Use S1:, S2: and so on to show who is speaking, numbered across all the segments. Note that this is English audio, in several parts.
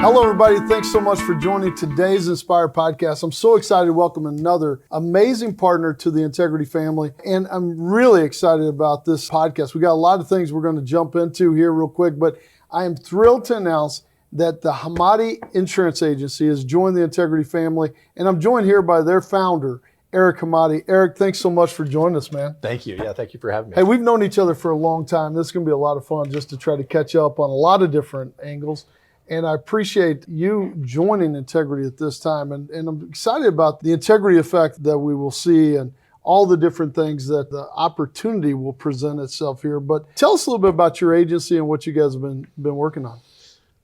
S1: Hello, everybody. Thanks so much for joining today's Inspire podcast. I'm so excited to welcome another amazing partner to the Integrity family, and I'm really excited about this podcast. We got a lot of things we're going to jump into here real quick, but I am thrilled to announce that the Hemati Insurance Agency has joined the Integrity family, and I'm joined here by their founder, Eric Hemati. Eric, thanks so much for joining us, man.
S2: Thank you. Yeah, thank you for having me.
S1: Hey, we've known each other for a long time. This is going to be a lot of fun just to try to catch up on a lot of different angles. And I appreciate you joining Integrity at this time. And I'm excited about the integrity effect that we will see and all the different things that the opportunity will present itself here. But tell us a little bit about your agency and what you guys have been working on.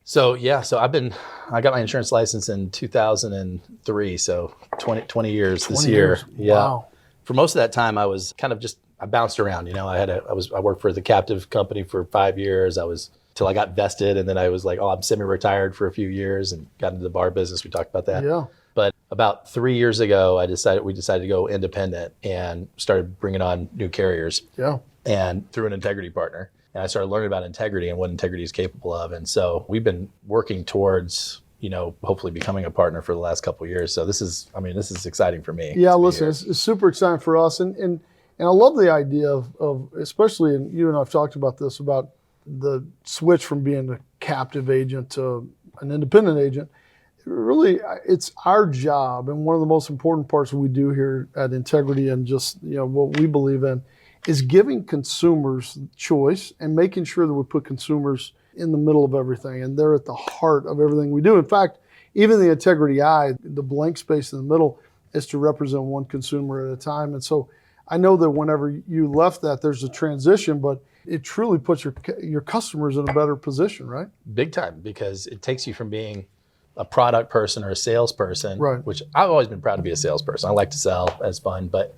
S2: So I got my insurance license in 2003, so 20 years this year. Yeah.
S1: Wow.
S2: For most of that time, I was kind of I bounced around. You know, I worked for the captive company for 5 years. Till I got vested, and then I was like, I'm semi-retired for a few years and got into the bar business. We talked about that.
S1: Yeah.
S2: But about 3 years ago, we decided to go independent and started bringing on new carriers.
S1: Yeah.
S2: And through an integrity partner. And I started learning about integrity and what integrity is capable of. And so we've been working towards, hopefully becoming a partner for the last couple of years. So this is exciting for me.
S1: Yeah, listen, it's super exciting for us. And I love the idea of especially, and you and I have talked about this, about the switch from being a captive agent to an independent agent. Really, it's our job, and one of the most important parts we do here at Integrity and just what we believe in is giving consumers choice and making sure that we put consumers in the middle of everything, and they're at the heart of everything we do. In fact, even the Integrity Eye, the blank space in the middle, is to represent one consumer at a time. And so I know that whenever you left that, there's a transition, but it truly puts your customers in a better position, right?
S2: Big time, because it takes you from being a product person or a salesperson,
S1: right,
S2: which I've always been proud to be a salesperson. I like to sell, as fun, but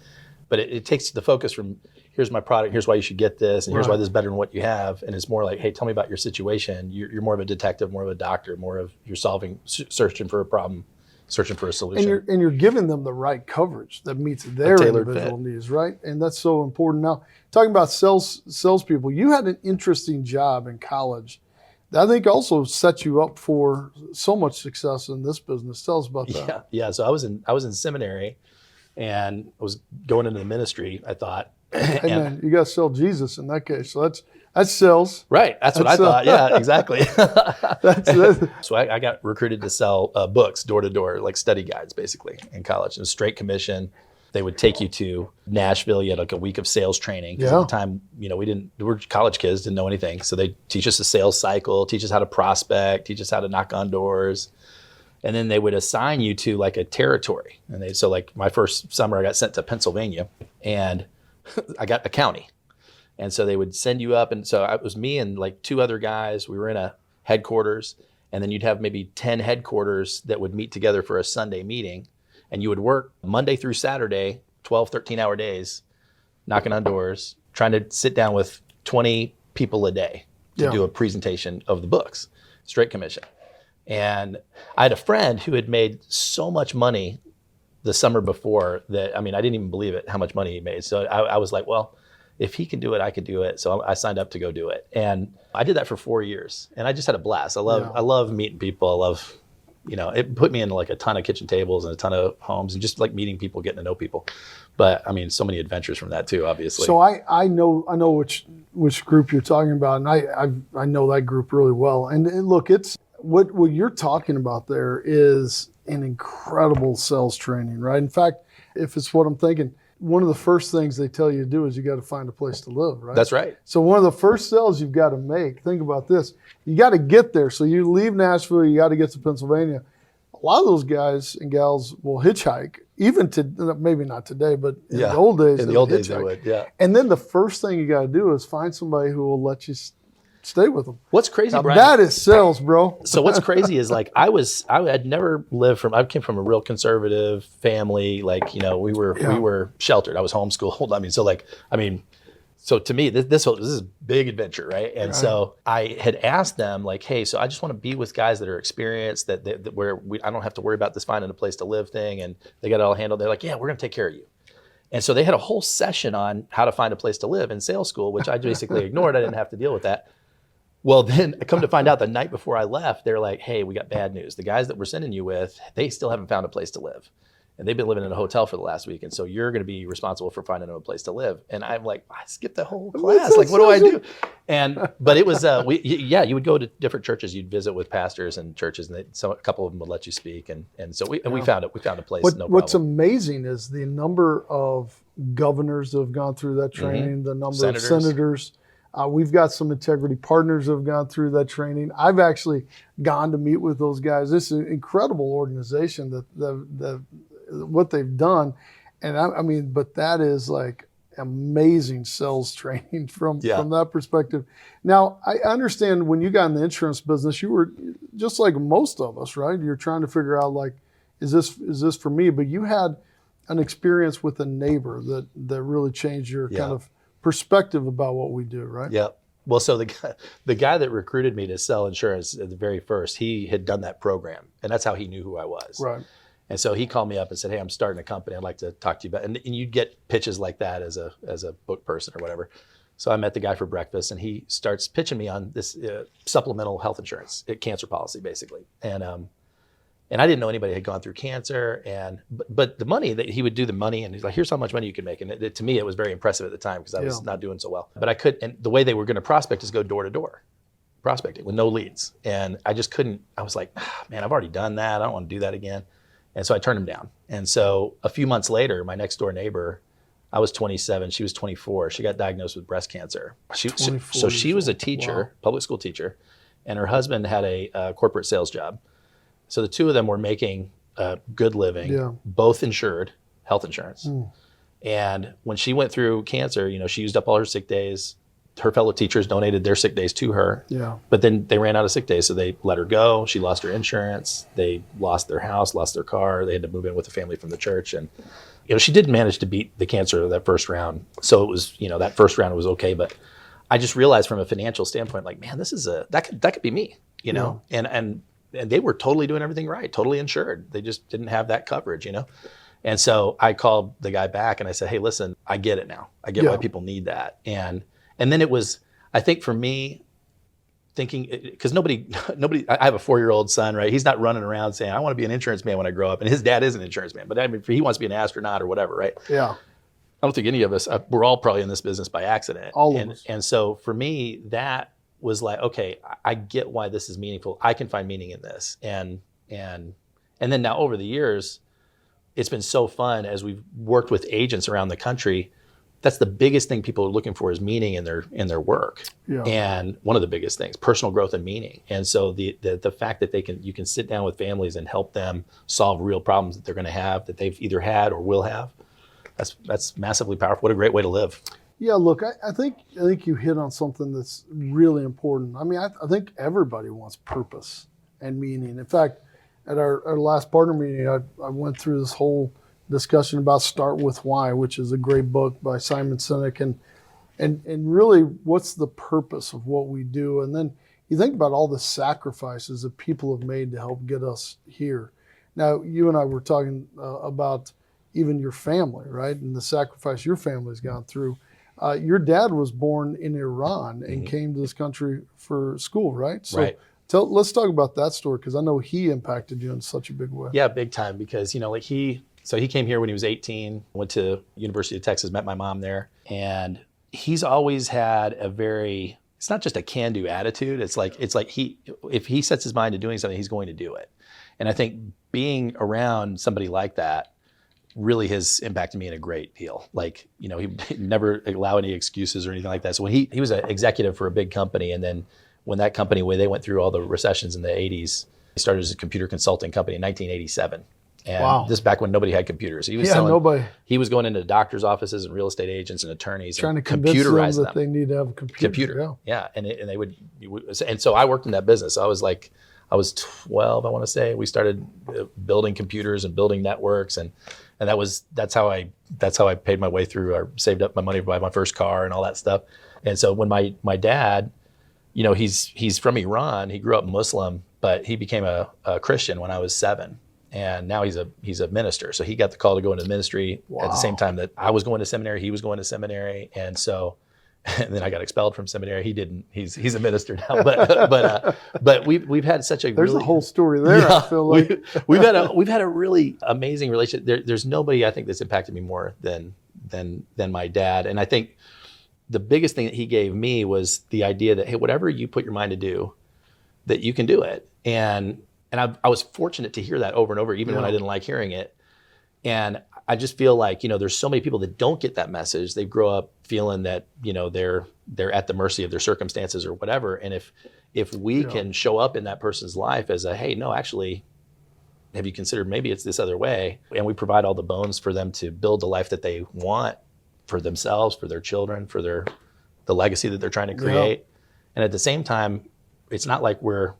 S2: it takes the focus from here's my product, here's why you should get this, and here's why this is better than what you have. And it's more like, hey, tell me about your situation. You're more of a detective, more of a doctor, more of you're searching for a problem, searching for a solution.
S1: And you're giving them the right coverage that meets their individual needs, right? And that's so important. Now, talking about salespeople, you had an interesting job in college that I think also set you up for so much success in this business. Tell us about that.
S2: Yeah. So I was in seminary, and I was going into the ministry, I thought.
S1: Hey man, you got to sell Jesus in that case. So that's sales.
S2: Right. That's what I thought. Yeah, exactly. So I got recruited to sell books door to door, like study guides, basically, in college. It was straight commission. They would take you to Nashville. You had like a week of sales training. Because at the time, we were college kids, didn't know anything. So they teach us the sales cycle, teach us how to prospect, teach us how to knock on doors. And then they would assign you to like a territory. And so like my first summer, I got sent to Pennsylvania, and I got a county. And so they would send you up. And so it was me and like two other guys. We were in a headquarters, and then you'd have maybe 10 headquarters that would meet together for a Sunday meeting. And you would work Monday through Saturday, 12, 13-hour days, knocking on doors, trying to sit down with 20 people a day to do a presentation of the books, straight commission. And I had a friend who had made so much money the summer before that, I didn't even believe it, how much money he made. So I was like, well, if he can do it, I could do it. So I signed up to go do it. And I did that for 4 years. And I just had a blast. I love meeting people. I love, it put me in like a ton of kitchen tables and a ton of homes and just like meeting people, getting to know people. But so many adventures from that too, obviously.
S1: So I know which group you're talking about. And I know that group really well. And look, it's what you're talking about there is an incredible sales training, right? In fact, if it's what I'm thinking, one of the first things they tell you to do is you got to find a place to live, right?
S2: That's right.
S1: So one of the first sales you've got to make, think about this, you got to get there. So you leave Nashville, you got to get to Pennsylvania. A lot of those guys and gals will hitchhike, even to, maybe not today, but in the old days.
S2: In the old days they would, yeah.
S1: And then the first thing you got to do is find somebody who will let you stay with them.
S2: What's crazy,
S1: now,
S2: Brian?
S1: That is sales, bro.
S2: So what's crazy is like I had never lived I came from a real conservative family. Like, we were sheltered. I was homeschooled. So to me, this is a big adventure, right? And so I had asked them like, hey, so I just want to be with guys that are experienced, that where I don't have to worry about this finding a place to live thing, and they got it all handled. They're like, yeah, we're gonna take care of you. And so they had a whole session on how to find a place to live in sales school, which I basically ignored. I didn't have to deal with that. Well, then I come to find out the night before I left, they're like, hey, we got bad news. The guys that we're sending you with, they still haven't found a place to live. And they've been living in a hotel for the last week. And so you're going to be responsible for finding them a place to live. And I'm like, I skipped the whole class. Like, what do I do? But it was, you would go to different churches. You'd visit with pastors and churches, and a couple of them would let you speak. And so we found it. We found a place. No problem.
S1: What's amazing is the number of governors that have gone through that training, the number of senators. We've got some integrity partners that have gone through that training. I've actually gone to meet with those guys. This is an incredible organization that what they've done. And I mean, but that is like amazing sales training from that perspective. Now, I understand when you got in the insurance business, you were just like most of us, right? You're trying to figure out like, is this for me? But you had an experience with a neighbor that really changed your kind of perspective about what we do, right?
S2: Yeah. Well, so the guy that recruited me to sell insurance at the very first, he had done that program, and that's how he knew who I was.
S1: Right.
S2: And so he called me up and said, hey, I'm starting a company. I'd like to talk to you about it. And you'd get pitches like that as a book person or whatever. So I met the guy for breakfast, and he starts pitching me on this supplemental health insurance, cancer policy, basically. And I didn't know anybody had gone through cancer. But the money, that he would do the money, and he's like, here's how much money you can make. And to me, it was very impressive at the time because I was not doing so well. But I could, and the way they were going to prospect is go door to door prospecting with no leads. And I just couldn't, I was like, man, I've already done that. I don't want to do that again. And so I turned him down. And so a few months later, my next door neighbor, I was 27, she was 24. She got diagnosed with breast cancer. So she was a teacher, public school teacher, and her husband had a corporate sales job. So the two of them were making a good living, both insured, health insurance. And when she went through cancer, she used up all her sick days. Her fellow teachers donated their sick days to her. But then they ran out of sick days, so they let her go. She lost her insurance. They lost their house, lost their car. They had to move in with a family from the church. And she did manage to beat the cancer that first round. So it was, that first round was okay. But I just realized from a financial standpoint, like, man, this is that could be me, And they were totally doing everything right, totally insured. They just didn't have that coverage, And so I called the guy back and I said, hey, listen, I get it now. I get why people need that. And then it was, I think for me, thinking, because nobody, I have a 4-year-old son, right? He's not running around saying, I want to be an insurance man when I grow up. And his dad is an insurance man, but I mean, he wants to be an astronaut or whatever, right?
S1: Yeah.
S2: I don't think any of us, we're all probably in this business by accident.
S1: All of us.
S2: And so for me, that was like, okay, I get why this is meaningful. I can find meaning in this. And then now over the years, it's been so fun as we've worked with agents around the country. That's the biggest thing people are looking for is meaning in their work. And one of the biggest things, personal growth and meaning. And so the fact that you can sit down with families and help them solve real problems that they're going to have, that they've either had or will have, that's massively powerful. What a great way to live.
S1: Yeah, look, I think you hit on something that's really important. I mean, I think everybody wants purpose and meaning. In fact, at our last partner meeting, I went through this whole discussion about Start With Why, which is a great book by Simon Sinek, and really what's the purpose of what we do. And then you think about all the sacrifices that people have made to help get us here. Now, you and I were talking about even your family, right? And the sacrifice your family's gone through. Your dad was born in Iran and came to this country for school, right? So
S2: right.
S1: Let's talk about that story, because I know he impacted you in such a big way.
S2: Yeah, big time, because he came here when he was 18, went to University of Texas, met my mom there, and he's always had it's not just a can-do attitude. It's like if he sets his mind to doing something, he's going to do it. And I think being around somebody like that really has impacted me in a great deal. Like, he never allow any excuses or anything like that. So when he was an executive for a big company, and then when that company, when they went through all the recessions in the 80s, he started as a computer consulting company in 1987. And this back when nobody had computers. He was selling, he was going into doctors' offices and real estate agents and attorneys,
S1: trying
S2: and
S1: to convince
S2: computerize
S1: them that they need to have a computer.
S2: Yeah. And they would, and so I worked in that business. I was 12, I want to say. We started building computers and building networks, and that's how I paid my way through, or saved up my money to buy my first car and all that stuff. And so when my dad, he's from Iran. He grew up Muslim, but he became a Christian when I was 7. And now he's a minister. So he got the call to go into the ministry at the same time that I was going to seminary, he was going to seminary. And And then I got expelled from seminary. He didn't. He's a minister now. But we've had such a
S1: There's
S2: really,
S1: a whole story there.
S2: Yeah,
S1: I feel like
S2: we've had a really amazing relationship. There's nobody I think that's impacted me more than my dad. And I think the biggest thing that he gave me was the idea that, hey, whatever you put your mind to do, that you can do it. And I was fortunate to hear that over and over, even when I didn't like hearing it. And I just feel like, there's so many people that don't get that message. They grow up feeling that, they're at the mercy of their circumstances or whatever. And if we can show up in that person's life as a, hey, no, actually, have you considered maybe it's this other way? And we provide all the bones for them to build the life that they want for themselves, for their children, for the legacy that they're trying to create. And at the same time, it's not like we're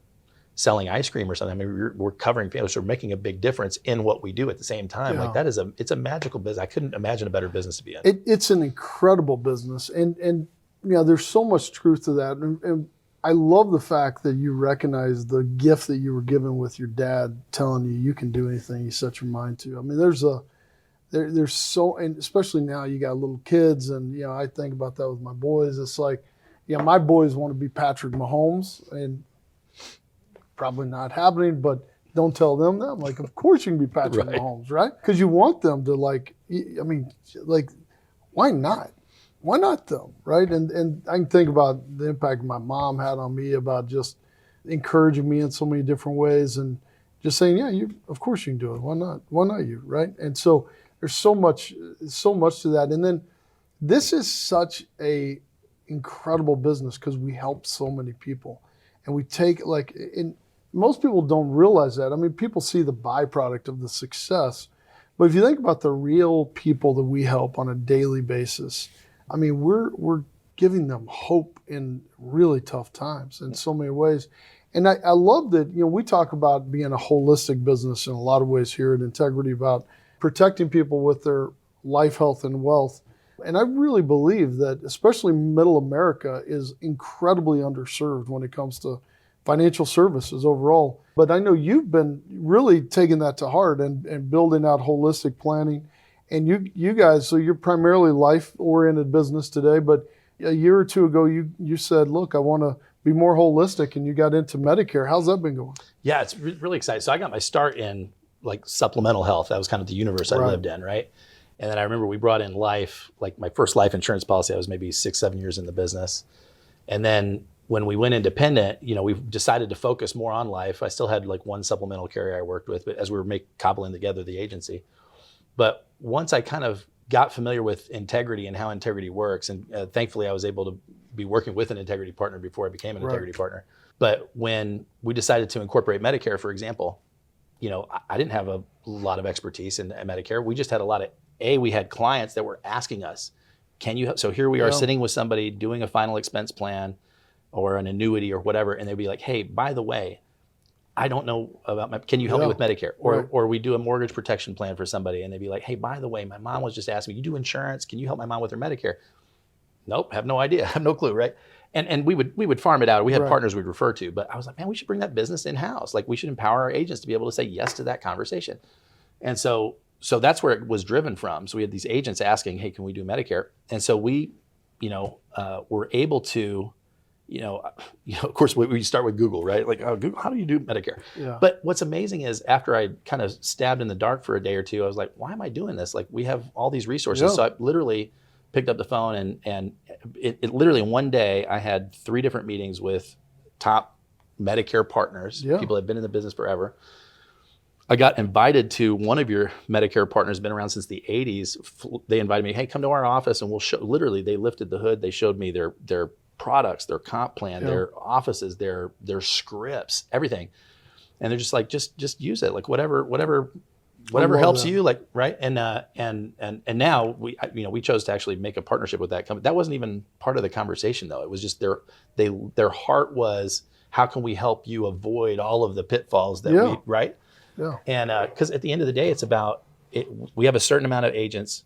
S2: selling ice cream or something. I mean, we're covering families. We're making a big difference in what we do at the same time. Like it's a magical business. I couldn't imagine a better business to be in.
S1: It's an incredible business, and there's so much truth to that. And I love the fact that you recognize the gift that you were given with your dad telling you can do anything you set your mind to. I mean, there's so, and especially now you got little kids, and I think about that with my boys. It's like, my boys want to be Patrick Mahomes, and probably not happening, but don't tell them that. I'm like, of course you can be Patrick Mahomes, right? Because you want them to why not? Why not them, right? And I can think about the impact my mom had on me about just encouraging me in so many different ways and just saying, of course you can do it. Why not? Why not you, right? And so there's so much to that. And then this is such a incredible business because we help so many people. And we take most people don't realize that. I mean, people see the byproduct of the success, but if you think about the real people that we help on a daily basis, I mean, we're giving them hope in really tough times in so many ways. And I love that, we talk about being a holistic business in a lot of ways here at Integrity, about protecting people with their life, health, and wealth. And I really believe that especially middle America is incredibly underserved when it comes to financial services overall. But I know you've been really taking that to heart and building out holistic planning. And you guys, so you're primarily life-oriented business today, but a year or two ago, you said, look, I want to be more holistic, and you got into Medicare. How's that been going?
S2: Yeah, it's really exciting. So I got my start in supplemental health. That was kind of the universe I lived in, right? And then I remember we brought in life, my first life insurance policy. I was maybe 6-7 years in the business. And then when we went independent, we decided to focus more on life. I still had one supplemental carrier I worked with, but as we were cobbling together the agency. But once I kind of got familiar with Integrity and how Integrity works, and thankfully I was able to be working with an Integrity partner before I became an Integrity partner. But when we decided to incorporate Medicare, for example, I didn't have a lot of expertise in Medicare. We just had we had clients that were asking us, so here we are sitting with somebody doing a final expense plan or an annuity or whatever, and they'd be like, hey, by the way, I don't know about can you help me with Medicare? Or we do a mortgage protection plan for somebody, and they'd be like, hey, by the way, my mom was just asking me, you do insurance, can you help my mom with her Medicare? Nope, have no idea, have no clue, right? And we would farm it out. We had partners we'd refer to, but I was like, man, we should bring that business in-house. We should empower our agents to be able to say yes to that conversation. And so that's where it was driven from. So we had these agents asking, hey, can we do Medicare? And so we, were able to, of course, we start with Google, right? Google, how do you do Medicare? Yeah. But what's amazing is after I kind of stabbed in the dark for a day or two, I was like, why am I doing this? We have all these resources. Yeah. So I literally picked up the phone and it literally in one day, I had 3 different meetings with top Medicare partners, people that have been in the business forever. I got invited to one of your Medicare partners, been around since the 80s. They invited me, hey, come to our office and we'll show, literally they lifted the hood. They showed me their products, their comp plan, their offices, their scripts, everything. And they're just like, just use it. Whatever helps you, right? And now we chose to actually make a partnership with that company. That wasn't even part of the conversation though. It was just their heart was, how can we help you avoid all of the pitfalls that right? Yeah. And because at the end of the day, it's about it. We have a certain amount of agents.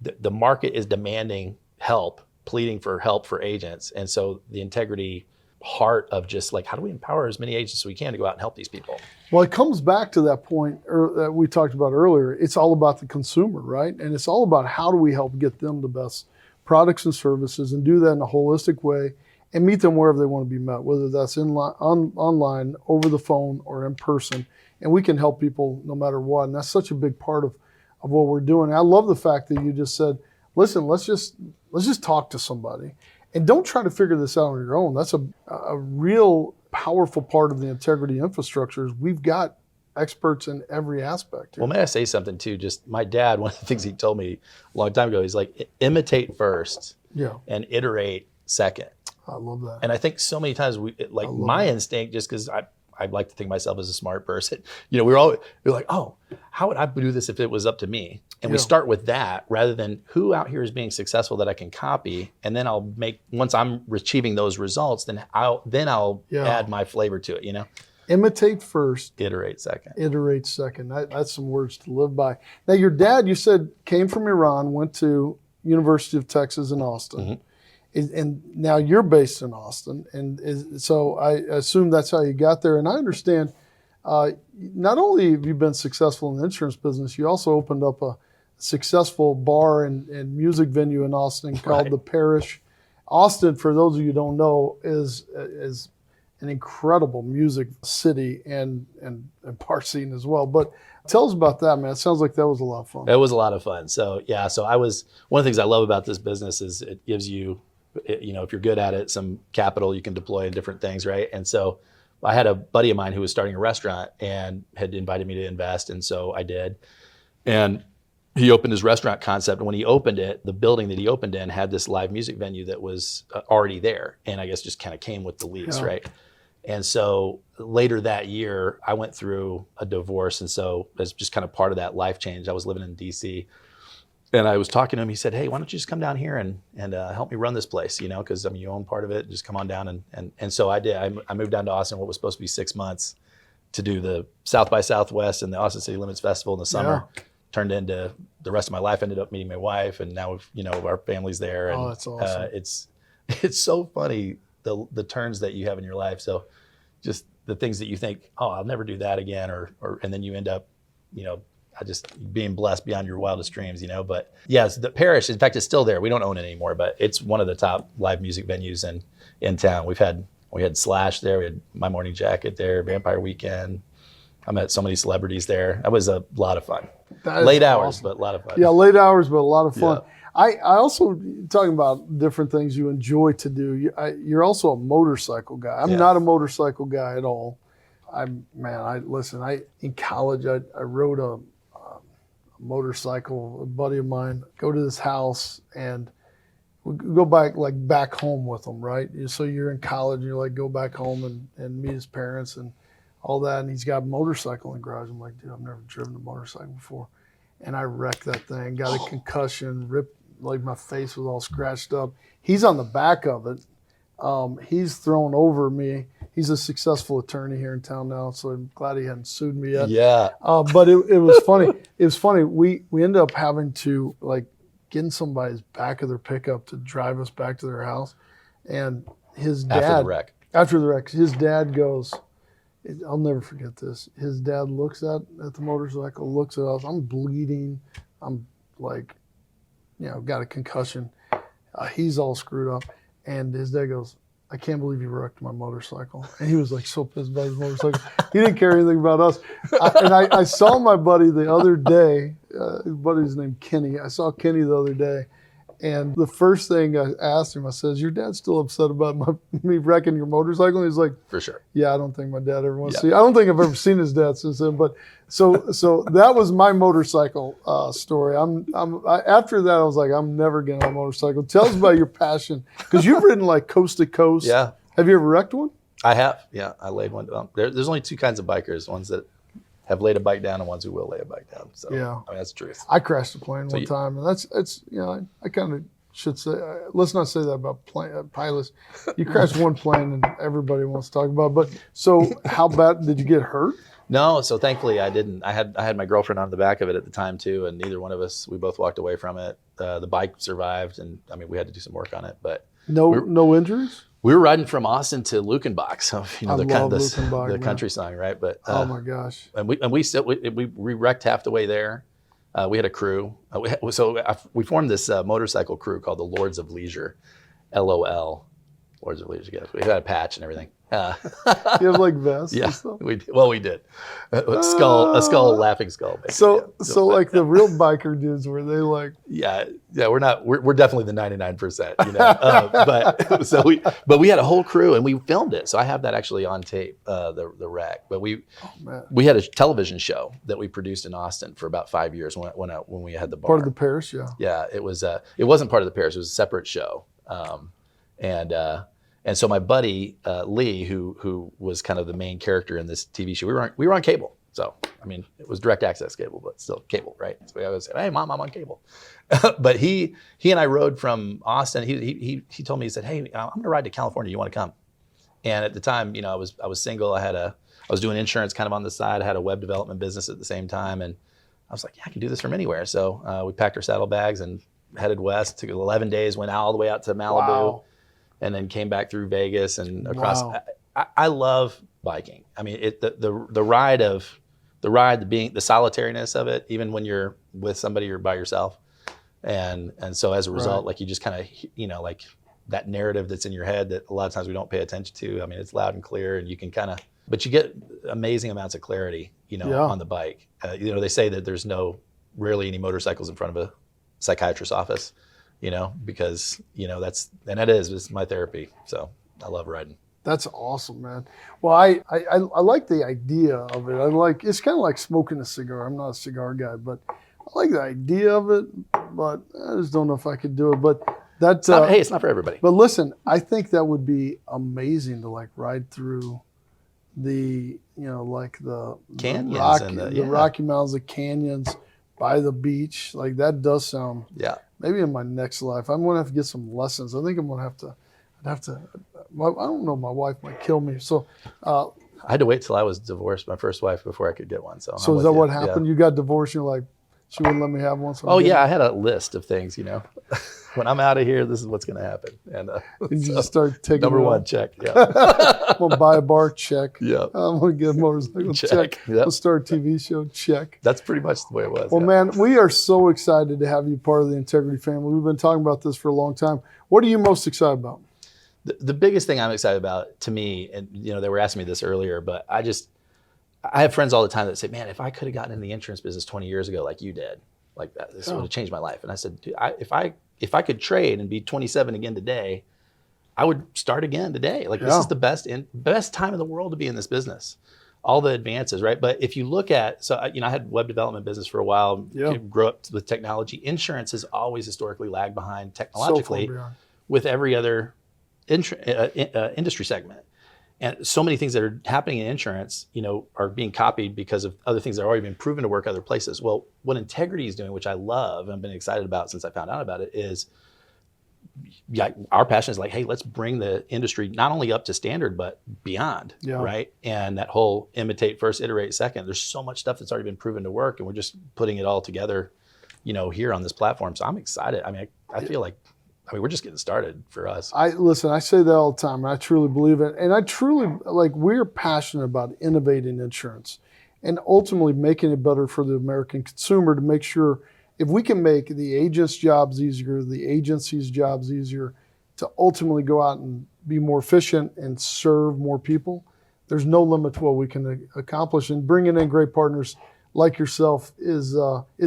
S2: The market is demanding help, pleading for help for agents. And so the Integrity heart of just how do we empower as many agents as we can to go out and help these people?
S1: Well, it comes back to that point that we talked about earlier. It's all about the consumer, right? And it's all about how do we help get them the best products and services and do that in a holistic way and meet them wherever they want to be met, whether that's online, over the phone, or in person. And we can help people no matter what. And that's such a big part of what we're doing. And I love the fact that you just said, listen, let's just talk to somebody. And don't try to figure this out on your own. That's a real powerful part of the integrity infrastructure is we've got experts in every aspect here.
S2: Well, may I say something too? Just my dad, one of the things he told me a long time ago, he's like, imitate first and iterate second.
S1: I love that.
S2: And I think so many times my instinct, just because I'd like to think myself as a smart person, we're like, oh, how would I do this if it was up to me? And we start with that rather than who out here is being successful that I can copy. And then once I'm achieving those results, then I'll add my flavor to it,
S1: Imitate first.
S2: Iterate second.
S1: Iterate second. That's some words to live by. Now, your dad, you said, came from Iran, went to University of Texas in Austin. Mm-hmm. And now you're based in Austin. And so I assume that's how you got there. And I understand not only have you been successful in the insurance business, you also opened up a successful bar and music venue in Austin called The Parish. Austin, for those of you who don't know, is an incredible music city and bar scene as well. But tell us about that, man. It sounds like that was a lot of fun.
S2: It was a lot of fun. So one of the things I love about this business is it gives you, if you're good at it, some capital you can deploy in different things, right? And so I had a buddy of mine who was starting a restaurant and had invited me to invest, and so I did. And he opened his restaurant concept, and when he opened it, the building that he opened in had this live music venue that was already there, and I guess just kind of came with the lease, right? And so later that year, I went through a divorce, and so as just kind of part of that life change, I was living in DC, and I was talking to him. He said, "Hey, why don't you just come down here and help me run this place? Because you own part of it. Just come on down." And so I did. I moved down to Austin, what was supposed to be 6 months, to do the South by Southwest and the Austin City Limits Festival in the summer. Yeah. Turned into the rest of my life. Ended up meeting my wife, and now our family's there. And,
S1: that's awesome.
S2: It's so funny the turns that you have in your life. So just the things that you think, oh, I'll never do that again, and then you end up, just being blessed beyond your wildest dreams, But yes, the Parish, in fact, is still there. We don't own it anymore, but it's one of the top live music venues in town. We had Slash there, we had My Morning Jacket there, Vampire Weekend. I met so many celebrities there. That was a lot of fun. Late hours, but a lot of fun.
S1: Yeah, late hours, but a lot of fun. Yeah. I also, talking about different things you enjoy to do, you're also a motorcycle guy. I'm not a motorcycle guy at all. In college, I rode a motorcycle. A buddy of mine, go to this house and we go back home with him, right? So you're in college and you're go back home and meet his parents and all that. And he's got a motorcycle in the garage. I'm like, dude, I've never driven a motorcycle before. And I wrecked that thing, got a concussion, ripped, my face was all scratched up. He's on the back of it. He's thrown over me. He's a successful attorney here in town now, so I'm glad he hadn't sued me yet.
S2: Yeah.
S1: But it was funny. It was funny. We ended up having to get in somebody's back of their pickup to drive us back to their house. And his dad, after the wreck, his dad goes, I'll never forget this. His dad looks at the motorcycle, looks at us. I'm bleeding. I'm got a concussion. He's all screwed up. And his dad goes, I can't believe you wrecked my motorcycle. And he was so pissed about his motorcycle. He didn't care anything about us. I saw my buddy the other day. His buddy's named Kenny. I saw Kenny the other day. And the first thing I asked him, I said, is your dad still upset about me wrecking your motorcycle? And he's like,
S2: for sure.
S1: Yeah, I don't think my dad ever wants to see it. I don't think I've ever seen his dad since then. But so that was my motorcycle story. After that, I was like, I'm never getting on a motorcycle. Tell us about your passion. Because you've ridden coast to coast.
S2: Yeah.
S1: Have you ever wrecked one?
S2: I have. Yeah, I laid one down. There's only two kinds of bikers, ones that have laid a bike down and ones who will lay a bike down. So that's the truth.
S1: I crashed a plane one time, and I kind of should say, let's not say that about pilots. You crash one plane and everybody wants to talk about it. But so how bad, did you get hurt?
S2: No, so thankfully I didn't. I had my girlfriend on the back of it at the time too, and neither one of us, we both walked away from it. The bike survived, and we had to do some work on it, but
S1: no injuries?
S2: We were riding from Austin to Lukenbach, so the
S1: man.
S2: country song, right? But
S1: oh my gosh!
S2: And we wrecked half the way there, We had a crew. We formed this motorcycle crew called the Lords of Leisure, LOL, Lords of Leisure. Yes, we had a patch and everything.
S1: You have like vests
S2: Yeah,
S1: and stuff?
S2: we did. A skull, laughing skull. Basically.
S1: So like the real biker dudes, were they like?
S2: Yeah, we're definitely the 99%, but we had a whole crew and we filmed it. So I have that actually on tape, the wreck. But we had a television show that we produced in Austin for about 5 years when we had the bar.
S1: Part of the Paris show.
S2: Yeah, it wasn't part of the Paris. It was a separate show. And so my buddy Lee, who was kind of the main character in this TV show, we were on cable. So I mean, it was direct access cable, but still cable, right? So I was, hey mom, I'm on cable. But he and I rode from Austin. He told me, he said, hey, I'm gonna ride to California. You want to come? And at the time, I was single. I was doing insurance kind of on the side. I had a web development business at the same time, and I was like, yeah, I can do this from anywhere. So we packed our saddlebags and headed west. Took 11 days, went all the way out to Malibu.
S1: Wow.
S2: And then came back through Vegas and across.
S1: Wow.
S2: I love biking. I mean, the ride, the solitariness of it, even when you're with somebody or by yourself, and so as a result, like you just kind of, like that narrative that's in your head that a lot of times we don't pay attention to. I mean, it's loud and clear, and you can but you get amazing amounts of clarity, on the bike. They say that there's rarely any motorcycles in front of a psychiatrist's office. Because it's my therapy. So I love riding.
S1: That's awesome, man. Well, I like the idea of it. It's kind of like smoking a cigar. I'm not a cigar guy, but I like the idea of it, but I just don't know if I could do it. But that's
S2: hey, it's not for everybody.
S1: But listen, I think that would be amazing to ride through the the
S2: canyons
S1: the Rocky Mountains, the canyons by the beach. Like that does sound.
S2: Yeah.
S1: Maybe in my next life, I'm gonna have to get some lessons. I think I'm gonna have to. I don't know. My wife might kill me. So
S2: I had to wait till I was divorced, my first wife, before I could get one. So
S1: is that what happened? Yeah. You got divorced. And you're like, she wouldn't let me have one. So
S2: I had a list of things. When I'm out of here, this is what's going to happen. And
S1: you just start taking
S2: number one, check. Yeah.
S1: I'm gonna buy a bar, check.
S2: Yeah.
S1: I'm gonna get a motorcycle, check.
S2: Yep.
S1: Let's start a TV show, check.
S2: That's pretty much the way it was.
S1: Well, man, we are so excited to have you part of the Integrity family. We've been talking about this for a long time. What are you most excited about?
S2: The biggest thing I'm excited about, to me, and they were asking me this earlier, but I have friends all the time that say, man, if I could have gotten in the insurance business 20 years ago, like you did, like that, this would have changed my life. And I said, dude, if I could trade and be 27 again today, I would start again today. Like this is the best time in the world to be in this business. All the advances, right? But if you look at, I had web development business for a while, grew up with technology. Insurance has always historically lagged behind technologically with every other industry segment. And so many things that are happening in insurance, are being copied because of other things that have already been proven to work other places. Well, what Integrity is doing, which I love and I've been excited about since I found out about it, is our passion is like, hey, let's bring the industry not only up to standard, but beyond, right? And that whole imitate first, iterate second. There's so much stuff that's already been proven to work, and we're just putting it all together, here on this platform. So I'm excited. I mean, I feel like, we're just getting started for us. I
S1: say that all the time, and I truly believe it. And I truly, we're passionate about innovating insurance and ultimately making it better for the American consumer, to make sure if we can make the agents' jobs easier, the agencies' jobs easier, to ultimately go out and be more efficient and serve more people, there's no limit to what we can accomplish. And bringing in great partners like yourself is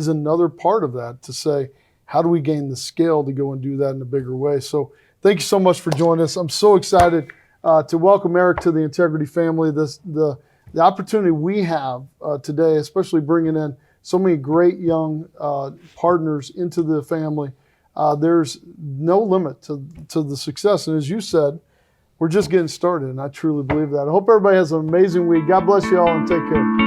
S1: another part of that, to say, how do we gain the scale to go and do that in a bigger way? So thank you so much for joining us. I'm so excited to welcome Eric to the Integrity family. The opportunity we have today, especially bringing in so many great young partners into the family, there's no limit to the success. And as you said, we're just getting started, and I truly believe that. I hope everybody has an amazing week. God bless you all, and take care.